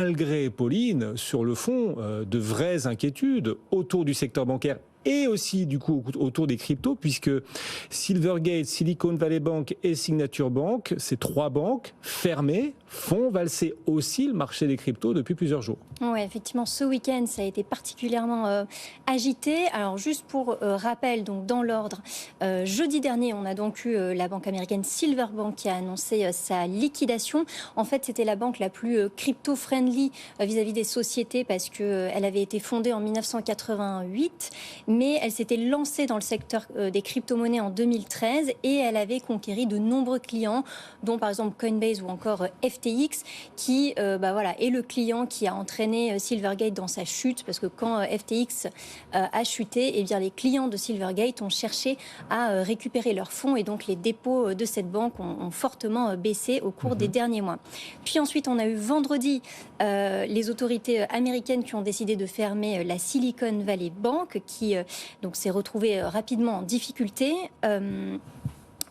malgré, Pauline, sur le fond, de vraies inquiétudes autour du secteur bancaire et aussi du coup autour des cryptos, puisque Silvergate, Silicon Valley Bank et Signature Bank, ces trois banques fermées, font valser aussi le marché des cryptos depuis plusieurs jours. Oui, effectivement, ce week-end, ça a été particulièrement agité. Alors, juste pour rappel, donc dans l'ordre, jeudi dernier, on a donc eu la banque américaine Silverbank qui a annoncé sa liquidation. En fait, c'était la banque la plus crypto-friendly vis-à-vis des sociétés parce qu'elle avait été fondée en 1988, mais elle s'était lancée dans le secteur des crypto-monnaies en 2013 et elle avait conquéri de nombreux clients, dont par exemple Coinbase ou encore FTX, qui est le client qui a entraîné Silvergate dans sa chute, parce que quand FTX a chuté, eh bien, les clients de Silvergate ont cherché à récupérer leurs fonds et donc les dépôts de cette banque ont fortement baissé au cours des derniers mois. Puis ensuite, on a eu vendredi les autorités américaines qui ont décidé de fermer la Silicon Valley Bank, qui donc s'est retrouvée rapidement en difficulté.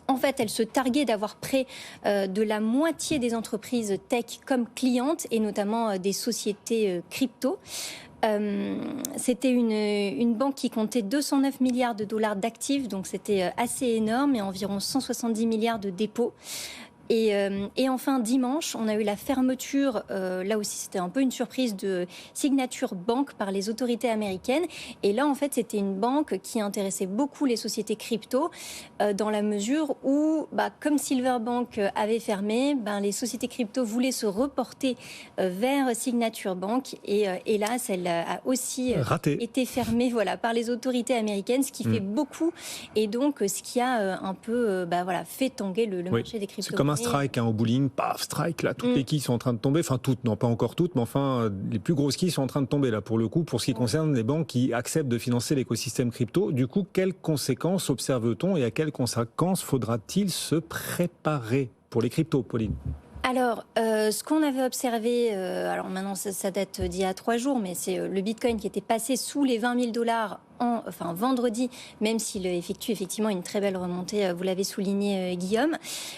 En fait, elle se targuait d'avoir près de la moitié des entreprises tech comme clientes et notamment des sociétés crypto. C'était une banque qui comptait 209 milliards de dollars d'actifs, donc c'était assez énorme, et environ 170 milliards de dépôts. Et enfin, dimanche, on a eu la fermeture, là aussi c'était un peu une surprise, de Signature Bank par les autorités américaines. Et là, en fait, c'était une banque qui intéressait beaucoup les sociétés crypto, dans la mesure où, comme Silverbank avait fermé, les sociétés crypto voulaient se reporter vers Signature Bank. Et hélas, elle a aussi été fermée par les autorités américaines, ce qui fait beaucoup. Et donc, ce qui a un peu fait tanguer le marché des crypto. C'est comme un strike au bowling, paf, strike, là, toutes les quilles sont en train de tomber, enfin toutes, non pas encore toutes, mais enfin les plus grosses quilles sont en train de tomber là pour le coup, pour ce qui concerne les banques qui acceptent de financer l'écosystème crypto. Du coup, quelles conséquences observe-t-on et à quelles conséquences faudra-t-il se préparer pour les cryptos, Pauline ? Alors, ce qu'on avait observé, alors maintenant ça date d'il y a 3 jours, mais c'est le Bitcoin qui était passé sous les 20 000 $ vendredi, même s'il effectue effectivement une très belle remontée, vous l'avez souligné, Guillaume.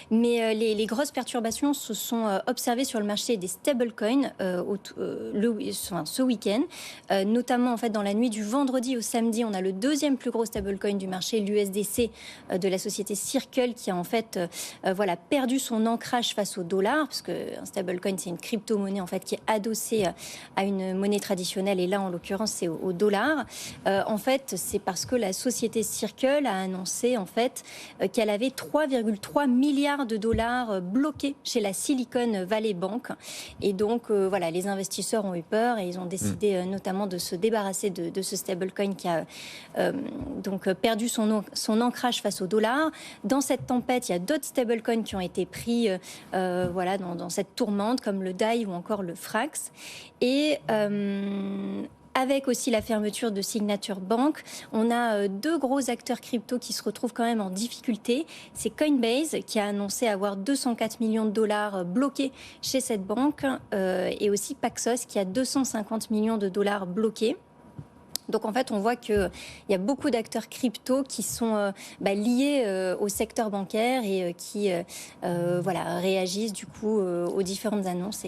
Mais les grosses perturbations se sont observées sur le marché des stablecoins ce week-end, notamment en fait dans la nuit du vendredi au samedi. On a le deuxième plus gros stablecoin du marché, l'USDC de la société Circle, qui a en fait perdu son ancrage face au dollar, parce qu'un stablecoin c'est une crypto-monnaie en fait qui est adossée à une monnaie traditionnelle, et là en l'occurrence c'est au dollar. En fait, c'est parce que la société Circle a annoncé en fait qu'elle avait 3,3 milliards de dollars bloqués chez la Silicon Valley Bank. Et donc, les investisseurs ont eu peur et ils ont décidé notamment de se débarrasser de ce stablecoin qui a perdu son ancrage face au dollar. Dans cette tempête, il y a d'autres stablecoins qui ont été pris dans cette tourmente, comme le DAI ou encore le Frax. Et avec aussi la fermeture de Signature Bank, on a 2 gros acteurs crypto qui se retrouvent quand même en difficulté. C'est Coinbase qui a annoncé avoir 204 millions de dollars bloqués chez cette banque, et aussi Paxos qui a 250 millions de dollars bloqués. Donc en fait, on voit qu'il y a beaucoup d'acteurs crypto qui sont liés au secteur bancaire et qui réagissent du coup aux différentes annonces.